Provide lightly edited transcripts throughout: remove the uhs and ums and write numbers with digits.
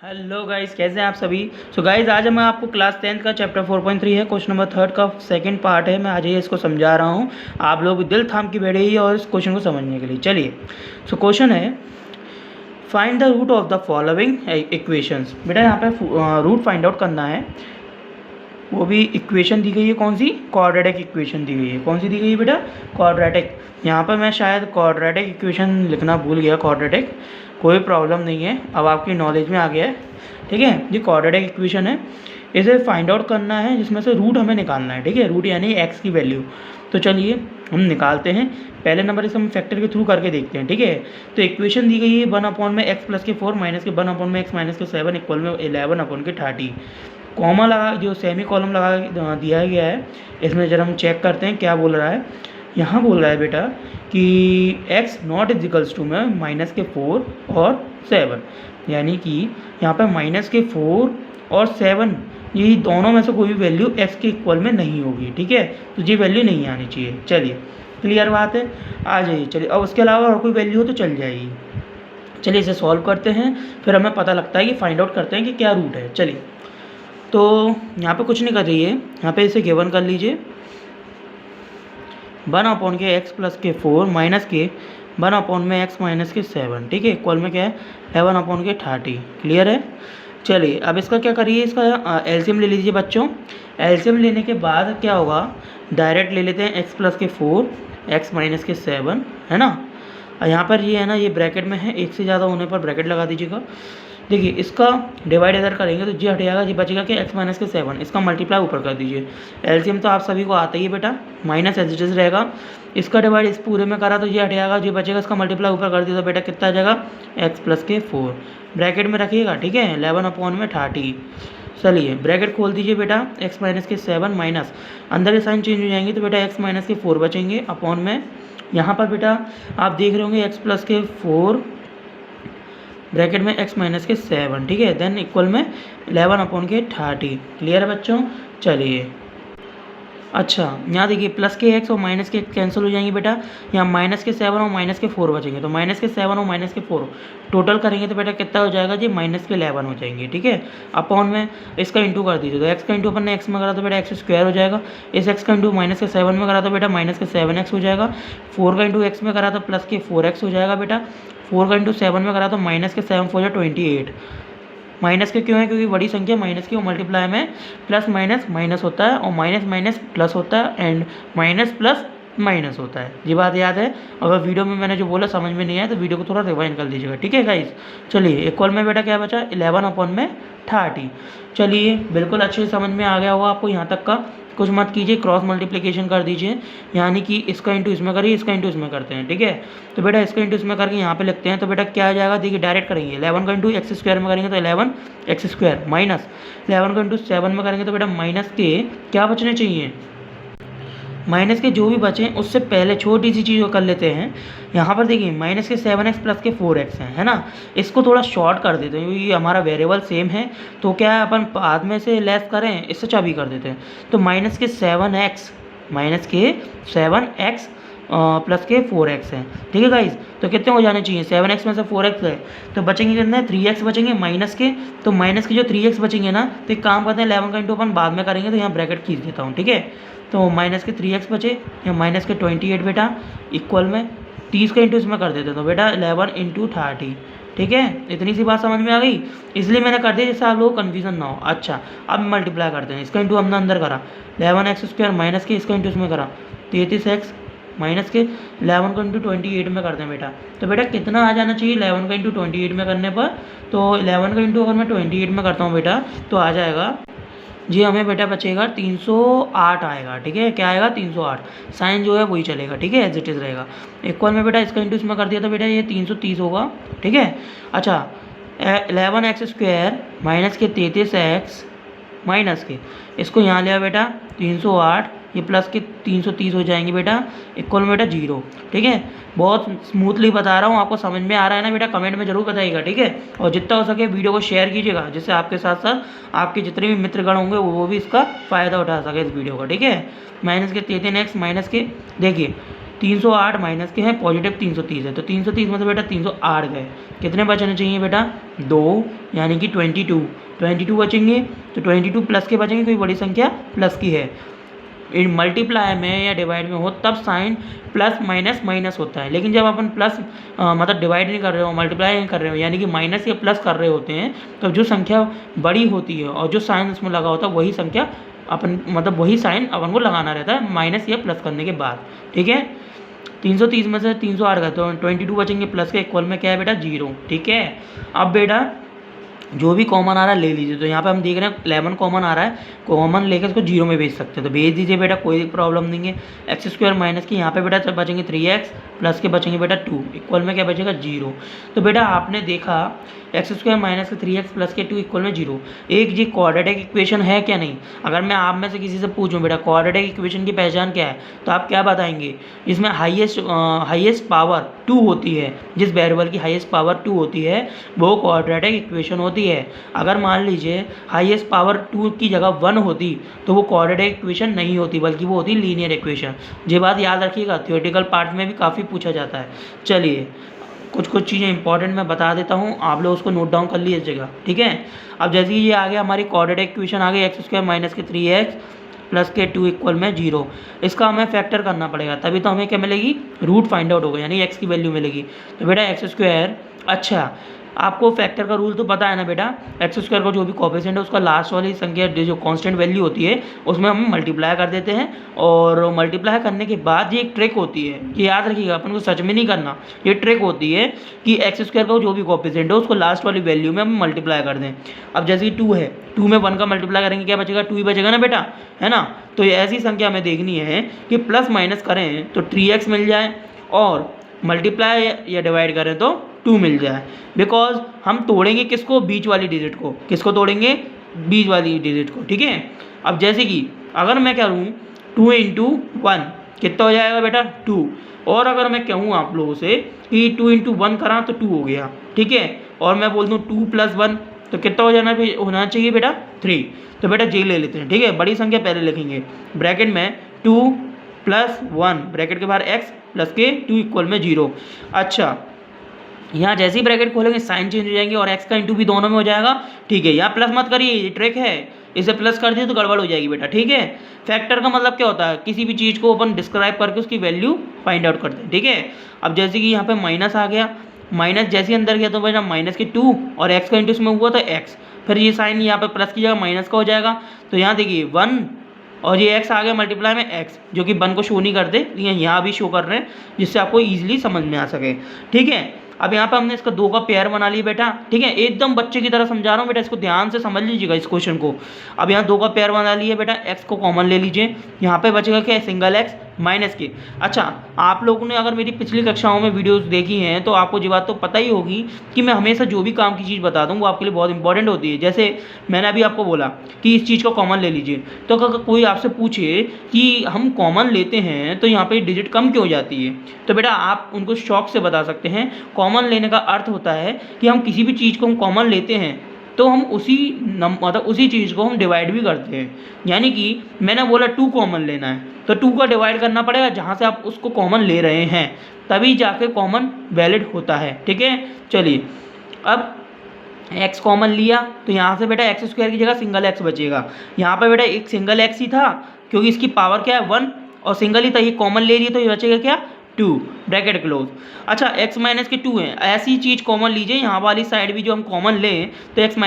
Hello guys, कैसे हैं आप सभी। सो गाइस, आज मैं आपको क्लास 10th का चैप्टर 4.3 है, क्वेश्चन नंबर 3 का सेकंड पार्ट है। मैं आज ये इसको समझा रहा हूँ। आप लोग दिल थाम के बैठे ही और इस क्वेश्चन को समझने के लिए। चलिए, सो क्वेश्चन है, find the root of the following equations. बेटा यहाँ पे रूट फाइंड आउट करना है, वो भी इक्वेशन दी गई है। कौन सी? क्वाड्रेटिक इक्वेशन दी गई है। कौन सी दी गई है बेटा? क्वाड्रेटिक। यहाँ पर मैं शायद क्वाड्रेटिक इक्वेशन लिखना भूल गया। क्वाड्रेटिक, कोई प्रॉब्लम नहीं है, अब आपकी नॉलेज में आ गया है। ठीक है, ये क्वाड्रेटिक इक्वेशन है, इसे फाइंड आउट करना है, जिसमें से रूट हमें निकालना है। ठीक है, रूट यानी एक्स की वैल्यू। तो चलिए हम निकालते हैं। पहले नंबर इसे हम फैक्टर के थ्रू करके देखते हैं। ठीक है, तो इक्वेशन दी गई है 1 में एक्स प्लस के 4 माइनस के 1 में एक्स माइनस के 7 इक्वल में 11 के 30। कॉमा लगा, जो सेमी कॉलम लगा दिया गया है, इसमें जरा हम चेक करते हैं क्या बोल रहा है। यहाँ बोल रहा है बेटा कि x नॉट इजिकल्स टू में माइनस के 4 और 7, यानी कि यहाँ पर माइनस के 4 और 7 यही दोनों में से कोई भी वैल्यू x के इक्वल में नहीं होगी। ठीक है, तो ये वैल्यू नहीं आनी चाहिए। चलिए, क्लियर बात है, आ जाइए। चलिए, अब उसके अलावा और कोई वैल्यू हो तो चल जाएगी। चलिए इसे सॉल्व करते हैं, फिर हमें पता लगता है कि फाइंड आउट करते हैं कि क्या रूट है। चलिए, तो यहाँ पे कुछ नहीं कर रही है, यहाँ पे इसे गिवन कर लीजिए 1 के एक्स प्लस के 4 माइनस के 1 में एक्स माइनस के 7। ठीक है, इक्वल में क्या है 11 के 30। क्लियर है। चलिए, अब इसका क्या करिए, इसका एलसीएम ले लीजिए बच्चों। एलसीएम लेने के बाद क्या होगा, डायरेक्ट ले लेते हैं एक्स प्लस के 4 एक्स माइनस के 7, है ना। यहाँ पर ये है ना, ये ब्रैकेट में है, एक से ज़्यादा होने पर ब्रैकेट लगा दीजिएगा। देखिए, इसका डिवाइड इधर करेंगे तो जी हट जाएगा, जी बचेगा कि एक्स माइनस के 7, इसका मल्टीप्लाई ऊपर कर दीजिए। एलसीएम तो आप सभी को आता ही है बेटा, माइनस एज इट इज रहेगा। इसका डिवाइड इस पूरे में करा तो जी हट जाएगा, जी बचेगा, इसका मल्टीप्लाई ऊपर कर दिया तो बेटा कितना आ जाएगा, एक्स प्लस के 4 ब्रैकेट में रखिएगा। ठीक है, 11 में 30। चलिए, ब्रैकेट खोल दीजिए बेटा, एक्स माइनस के 7 माइनस अंदर के साइन चेंज हो जाएंगे तो बेटा एक्स माइनस के 4 बचेंगे अपॉन में। यहाँ पर बेटा आप देख रहे होंगे एक्स प्लस के 4 ब्रैकेट में एक्स माइनस के 7। ठीक है, देन इक्वल में 11 के 30। क्लियर है बच्चों। चलिए, अच्छा यहाँ देखिए, प्लस के एक्स और माइनस के कैंसिल हो जाएंगे बेटा, यहाँ माइनस के 7 और माइनस के 4 बचेंगे, तो माइनस के 7 और माइनस के 4 टोटल करेंगे तो बेटा कितना हो जाएगा जी, माइनस के 11 हो जाएंगे। ठीक है, अपॉन में इसका इंटू कर दीजिए, तो एक्स का इंटू अपन ने एक्स में करा तो बेटा एक्स स्क्वायर हो जाएगा। इस एक्स का इंटू माइनस के 7 में करा तो बेटा माइनस के 7x हो जाएगा। 4 का इंटू एक्स में करा तो प्लस के 4x हो जाएगा बेटा। 4 का इंटू 7 में करा तो माइनस के 7 4 28। माइनस के क्यों है, क्योंकि बड़ी संख्या माइनस की, और मल्टीप्लाई में प्लस माइनस माइनस होता है, और माइनस माइनस प्लस होता है, एंड माइनस प्लस माइनस होता है। ये बात याद है। अगर वीडियो में मैंने जो बोला समझ में नहीं आया तो वीडियो को थोड़ा रिवाइंड कर दीजिएगा। ठीक है गाइस। चलिए, इक्वल में बेटा क्या बचा, 11/30। चलिए, बिल्कुल अच्छे से समझ में आ गया होगा आपको यहाँ तक का। कुछ मत कीजिए, क्रॉस मल्टीप्लिकेशन कर दीजिए, यानी कि इसका इंटू इसमें करिए, इसका इंटू इसमें करते हैं। ठीक है, तो बेटा इसका इंटू इसमें करके यहाँ पे लिखते हैं, तो बेटा क्या आ जाएगा, देखिए डायरेक्ट करेंगे, 11 का इंटू एक्स स्क्वायर में करेंगे तो 11x² माइनस 11 का इंटू 7 में करेंगे तो बेटा माइनस के क्या बचने चाहिए, माइनस के जो भी बचें उससे पहले छोटी सी चीज़ को कर लेते हैं। यहाँ पर देखिए माइनस के 7x प्लस के 4x हैं, है ना। इसको थोड़ा शॉर्ट कर देते हैं क्योंकि हमारा वेरिएबल सेम है, तो क्या है अपन बाद में से लेस करें, इससे चाबी कर देते हैं। तो माइनस के 7x प्लस के 4x है। ठीक है गाइज, तो कितने हो जाने चाहिए, 7x में से 4x है तो बचेंगे कितने, 3x बचेंगे माइनस के। तो माइनस के जो 3x बचेंगे ना, तो एक काम करते हैं 11 का इंटू अपन बाद में करेंगे, तो यहाँ ब्रैकेट खींच देता हूँ। ठीक है, तो माइनस के 3x बचे, या माइनस के 28 बेटा इक्वल में 30 का इंटू इसमें कर देते, तो बेटा 11 इंटू 30। ठीक है, इतनी सी बात समझ में आ गई, इसलिए मैंने कर दिया जिससे आप लोगों को कन्फ्यूजन ना हो। अच्छा, अब मल्टीप्लाई करते हैं, इसका इंटू हमने अंदर करा 11x² माइनस के, इसका इंटू इसमें करा 33x माइनस के 11 का इंटू 28 में करते हैं बेटा। तो बेटा कितना आ जाना चाहिए 11 का इंटू 28 में करने पर, तो 11 का इंटू अगर मैं 28 में करता हूँ बेटा तो आ जाएगा जी, हमें बेटा बचेगा 308 आएगा। ठीक है, क्या आएगा 308, साइन जो है वही चलेगा। ठीक है, एज इट इज़ रहेगा। इक्वल में बेटा इसका इंटू इसमें कर दिया तो बेटा ये 330 होगा। ठीक है, अच्छा 11x² माइनस के 33x माइनस के, इसको यहाँ लिया बेटा 308, ये प्लस के 330 हो जाएंगे बेटा, इक्वल में बेटा 0। ठीक है, बहुत स्मूथली बता रहा हूँ, आपको समझ में आ रहा है ना बेटा, कमेंट में जरूर बताइएगा। ठीक है, और जितना हो सके वीडियो को शेयर कीजिएगा, जिससे आपके साथ साथ आपके जितने भी मित्रगण होंगे वो भी इसका फ़ायदा उठा सके इस वीडियो का। ठीक है, माइनस के 33x माइनस के, देखिए 308 माइनस के हैं, पॉजिटिव 330 है, तो 330 में से बेटा 308 गए, कितने बचने चाहिए बेटा 2, यानी कि 22 बचेंगे। तो 22 प्लस के बचेंगे, कोई बड़ी संख्या प्लस की है। इन मल्टीप्लाई में या डिवाइड में हो तब साइन प्लस माइनस माइनस होता है, लेकिन जब अपन प्लस मतलब डिवाइड नहीं कर रहे हो, मल्टीप्लाई नहीं कर रहे हो, यानी कि माइनस या प्लस कर रहे होते हैं, तो जो संख्या बड़ी होती है और जो साइन उसमें लगा होता है वही संख्या अपन मतलब वही साइन अपन को लगाना रहता है माइनस या प्लस करने के बाद। ठीक है, 330 में से 308 गए तो 22 बचेंगे, प्लस के इक्वल में क्या है बेटा 0। ठीक है, अब बेटा जो भी कॉमन आ रहा है ले लीजिए। तो यहाँ पे हम देख रहे हैं 11 कॉमन आ रहा है, कॉमन लेकर इसको 0 में भेज सकते हैं, तो भेज दीजिए बेटा, कोई प्रॉब्लम नहीं है। एक्स स्क्वायर माइनस की यहाँ पे बेटा बचेंगे 3x, प्लस के बचेंगे बेटा 2, इक्वल में क्या बचेगा 0। तो बेटा आपने देखा एक्स स्क्वायर माइनस के 3x प्लस के 2 इक्वल में 0, एक जी क्वाड्रेटिक इक्वेशन है क्या नहीं। अगर मैं आप में से किसी से पूछूं बेटा क्वाड्रेटिक इक्वेशन की पहचान क्या है, तो आप क्या बताएंगे, जिसमें हाईएस्ट पावर 2 होती है, जिस वेरिएबल की हाईएस्ट पावर 2 होती है वो क्वाड्रेटिक इक्वेशन होती है। अगर मान लीजिए हाईएस्ट पावर 2 की जगह 1 होती तो वो क्वाड्रेटिक इक्वेशन नहीं होती, बल्कि वो होती लीनियर इक्वेशन। ये बात याद रखिएगा, थ्योरेटिकल पार्ट में भी काफ़ी पूछा जाता है। चलिए कुछ चीज़ें इंपॉर्टेंट मैं बता देता हूँ, आप लोग उसको नोट डाउन कर लीजिएगा। ठीक है, अब जैसे ये आ गया हमारी क्वाड्रेटिक इक्वेशन आ गई, एक्स स्क्वायर माइनस के 3x प्लस के 2 इक्वल में 0। इसका हमें फैक्टर करना पड़ेगा, तभी तो हमें क्या मिलेगी, रूट फाइंड आउट होगा, यानी x की वैल्यू मिलेगी। तो बेटा एक्स स्क्वायर, अच्छा आपको फैक्टर का रूल तो पता है ना बेटा, एक्स स्क्वायर का जो भी कोफिशिएंट है उसका लास्ट वाली संख्या जो कांस्टेंट वैल्यू होती है उसमें हम मल्टीप्लाई कर देते हैं, और मल्टीप्लाई करने के बाद ये एक ट्रिक होती है, ये याद रखिएगा, अपन को सच में नहीं करना, ये ट्रिक होती है कि एक्स स्क्वायर का जो भी कोफिशिएंट है उसको लास्ट वाली वैल्यू में हम मल्टीप्लाई कर दें। अब जैसे कि 2 है, 2 में 1 का मल्टीप्लाई करेंगे क्या बचेगा, 2 ही बचेगा ना बेटा, है ना। तो ये ऐसी संख्या हमें देखनी है कि प्लस माइनस करें तो 3x मिल जाए, और मल्टीप्लाई या डिवाइड करें तो 2 मिल जाए। बिकॉज हम तोड़ेंगे किसको, बीच वाली डिजिट को, किसको तोड़ेंगे, बीच वाली डिजिट को। ठीक है, अब जैसे कि अगर मैं करूँ 2 इंटू 1 कितना हो जाएगा बेटा 2, और अगर मैं कहूँ आप लोगों से कि 2 इंटू 1 करा तो 2 हो गया। ठीक है, और मैं बोल दूँ 2 प्लस 1 तो कितना होना चाहिए बेटा 3। तो बेटा जी ले लेते हैं। ठीक है, बड़ी संख्या पहले लिखेंगे, ब्रैकेट में 2 प्लस 1 ब्रैकेट के बाहर x प्लस के 2 इक्वल में 0। अच्छा, यहाँ जैसे ही ब्रैकेट खोलेंगे साइन चेंज हो जाएंगे और x का इंटू भी दोनों में हो जाएगा। ठीक है, यहाँ प्लस मत करिए, ये ट्रिक है, इसे प्लस कर दिए तो गड़बड़ हो जाएगी बेटा। ठीक है, फैक्टर का मतलब क्या होता है, किसी भी चीज़ को अपन डिस्क्राइब करके उसकी वैल्यू फाइंड आउट करते हैं। ठीक है, अब जैसे कि यहाँ पे माइनस आ गया, माइनस जैसे अंदर गया तो बेटा माइनस के 2 और x का इंटू इसमें हुआ तो x, फिर ये साइन यहाँ पे प्लस की जगह माइनस का हो जाएगा। तो यहाँ देखिए 1 और ये x आ गया मल्टीप्लाई में x, जो कि 1 को शो नहीं करते, लेकिन यहाँ भी शो कर रहे हैं जिससे आपको ईजिली समझ में आ सके। ठीक है, अब यहाँ पे हमने इसका 2 का पेयर बना लिया बेटा। ठीक है, एकदम बच्चे की तरह समझा रहा हूँ बेटा, इसको ध्यान से समझ लीजिएगा इस क्वेश्चन को। अब यहाँ 2 का पेयर बना लिया बेटा, x को कॉमन ले लीजिए, यहाँ पे बचेगा क्या, सिंगल x माइनस के। अच्छा, आप लोगों ने अगर मेरी पिछली कक्षाओं में वीडियोस देखी हैं तो आपको ये बात तो पता ही होगी कि मैं हमेशा जो भी काम की चीज़ बताता हूँ वो आपके लिए बहुत इंपॉर्टेंट होती है। जैसे मैंने अभी आपको बोला कि इस चीज़ को कॉमन ले लीजिए, तो अगर कोई आपसे पूछे कि हम कॉमन लेते हैं तो यहाँ पे डिजिट कम क्यों हो जाती है, तो बेटा आप उनको शौक से बता सकते हैं, कॉमन लेने का अर्थ होता है कि हम किसी भी चीज़ को हम कॉमन लेते हैं तो हम मतलब उसी चीज़ को हम डिवाइड भी करते हैं। यानी कि मैंने बोला 2 कॉमन लेना है तो 2 का डिवाइड करना पड़ेगा जहाँ से आप उसको कॉमन ले रहे हैं, तभी जाके कॉमन वैलिड होता है। ठीक है, चलिए अब x कॉमन लिया तो यहाँ से बेटा एक्स स्क्वायर की जगह सिंगल x बचेगा। यहाँ पर बेटा एक सिंगल x ही था क्योंकि इसकी पावर क्या है 1 और सिंगल ही था, ये कॉमन ले लिए तो ये बचेगा क्या 2 ब्रैकेट क्लोज। अच्छा, x माइनस के 2 है, ऐसी चीज़ कॉमन लीजिए, यहाँ वाली साइड भी जो हम कॉमन लें तो x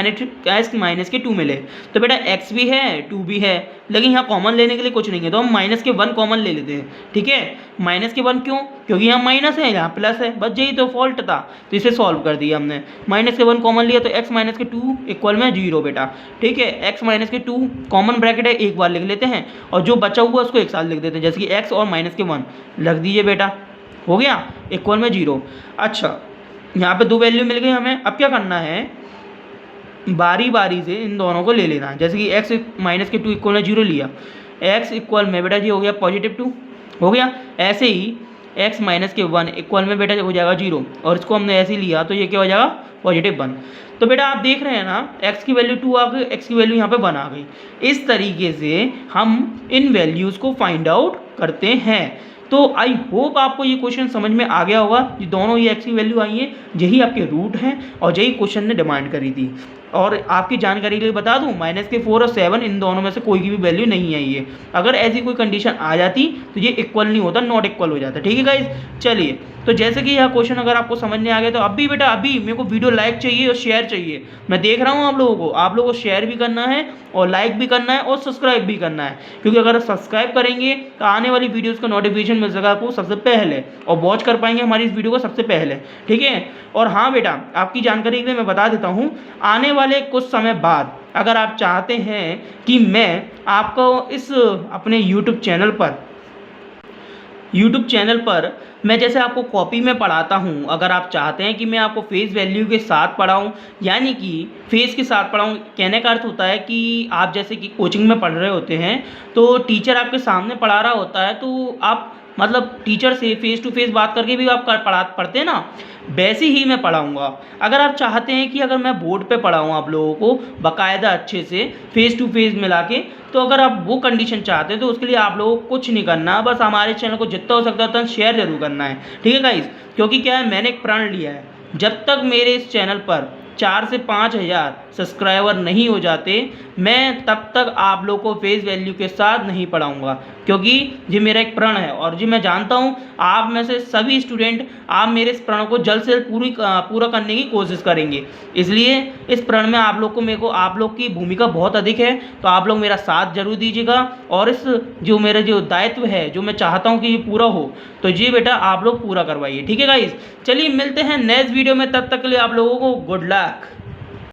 माइनस के 2 मिले, तो बेटा x भी है 2 भी है, लेकिन यहाँ कॉमन लेने के लिए कुछ नहीं है तो हम माइनस के 1 कॉमन ले लेते हैं। ठीक है, माइनस के 1 क्यों, क्योंकि यहाँ माइनस है यहाँ प्लस है, बस यही तो फॉल्ट था, तो इसे सॉल्व कर दिया हमने। माइनस के 1 कॉमन लिया तो x माइनस के 2 इक्वल में 0 बेटा। ठीक है, x माइनस के 2 कॉमन ब्रैकेट है, एक बार लिख लेते हैं और जो बचा हुआ उसको एक साथ लिख देते हैं, जैसे कि x और माइनस के 1 लग दीजिए बेटा, हो गया इक्वल में 0। अच्छा, यहाँ पे 2 वैल्यू मिल गई हमें, अब क्या करना है, बारी बारी से इन दोनों को ले लेना है। जैसे कि x माइनस के 2 इक्वल में 0 लिया, x इक्वल में बेटा जी हो गया पॉजिटिव 2 हो गया, ऐसे ही x माइनस के 1 इक्वल में बेटा हो जाएगा 0, और इसको हमने ऐसे ही लिया तो ये क्या हो जाएगा पॉजिटिव 1। तो बेटा आप देख रहे हैं ना, x की वैल्यू 2 आ गई, x की वैल्यू यहाँ पे 1 आ गई। इस तरीके से हम इन वैल्यूज़ को फाइंड आउट करते हैं। तो आई होप आपको ये क्वेश्चन समझ में आ गया होगा। ये दोनों ये एक्स की वैल्यू आई है, यही आपके रूट हैं और यही क्वेश्चन ने डिमांड करी थी। और आपकी जानकारी के लिए बता दूं, -4 और 7 इन दोनों में से कोई की भी वैल्यू नहीं आई है। अगर ऐसी कोई कंडीशन आ जाती तो ये इक्वल नहीं होता, नॉट इक्वल हो जाता। ठीक है गाइज, चलिए तो जैसे कि यह क्वेश्चन अगर आपको समझ में आ गया तो अभी बेटा अभी मेरे को वीडियो लाइक चाहिए और शेयर चाहिए। मैं देख रहा हूँ आप लोगों को शेयर भी करना है और लाइक भी करना है और सब्सक्राइब भी करना है, क्योंकि अगर सब्सक्राइब करेंगे तो आने वाली वीडियोस का नोटिफिकेशन मिल जाएगा आपको सबसे पहले और वॉच कर पाएंगे हमारी इस वीडियो को सबसे पहले। ठीक है, और हाँ बेटा आपकी जानकारी के लिए मैं बता देता हूँ, आने वाले कुछ समय बाद अगर आप चाहते हैं कि मैं आपको इस अपने यूट्यूब चैनल पर मैं जैसे आपको कॉपी में पढ़ाता हूँ, अगर आप चाहते हैं कि मैं आपको फेस वैल्यू के साथ पढ़ाऊँ, यानी कि फेस के साथ पढ़ाऊँ, कहने का अर्थ होता है कि आप जैसे कि कोचिंग में पढ़ रहे होते हैं तो टीचर आपके सामने पढ़ा रहा होता है, तो आप मतलब टीचर से फेस टू फेस बात करके भी आप पढ़ते हैं ना, वैसे ही मैं पढ़ाऊँगा। अगर आप चाहते हैं कि अगर मैं बोर्ड पे पढ़ाऊँ आप लोगों को बाकायदा अच्छे से फेस टू फेस मिला के, तो अगर आप वो कंडीशन चाहते हैं तो उसके लिए आप लोगों को कुछ नहीं करना, बस हमारे चैनल को जितना हो सकता है उतना शेयर जरूर करना है। ठीक है गाइस, क्योंकि क्या है, मैंने एक प्रण लिया है, जब तक मेरे इस चैनल पर 4 से 5 हज़ार सब्सक्राइबर नहीं हो जाते, मैं तब तक आप लोग को फेस वैल्यू के साथ नहीं पढ़ाऊँगा, क्योंकि ये मेरा एक प्रण है और जी मैं जानता हूँ आप में से सभी स्टूडेंट आप मेरे इस प्रण को जल्द से जल्द पूरा करने की कोशिश करेंगे। इसलिए इस प्रण में मेरे को आप लोग की भूमिका बहुत अधिक है, तो आप लोग मेरा साथ जरूर दीजिएगा और इस जो मेरा जो दायित्व है, जो मैं चाहता हूँ कि ये पूरा हो, तो जी बेटा आप लोग पूरा करवाइए। ठीक है गाइस, चलिए मिलते हैं नेक्स्ट वीडियो में, तब तक के लिए आप लोगों को गुड लक।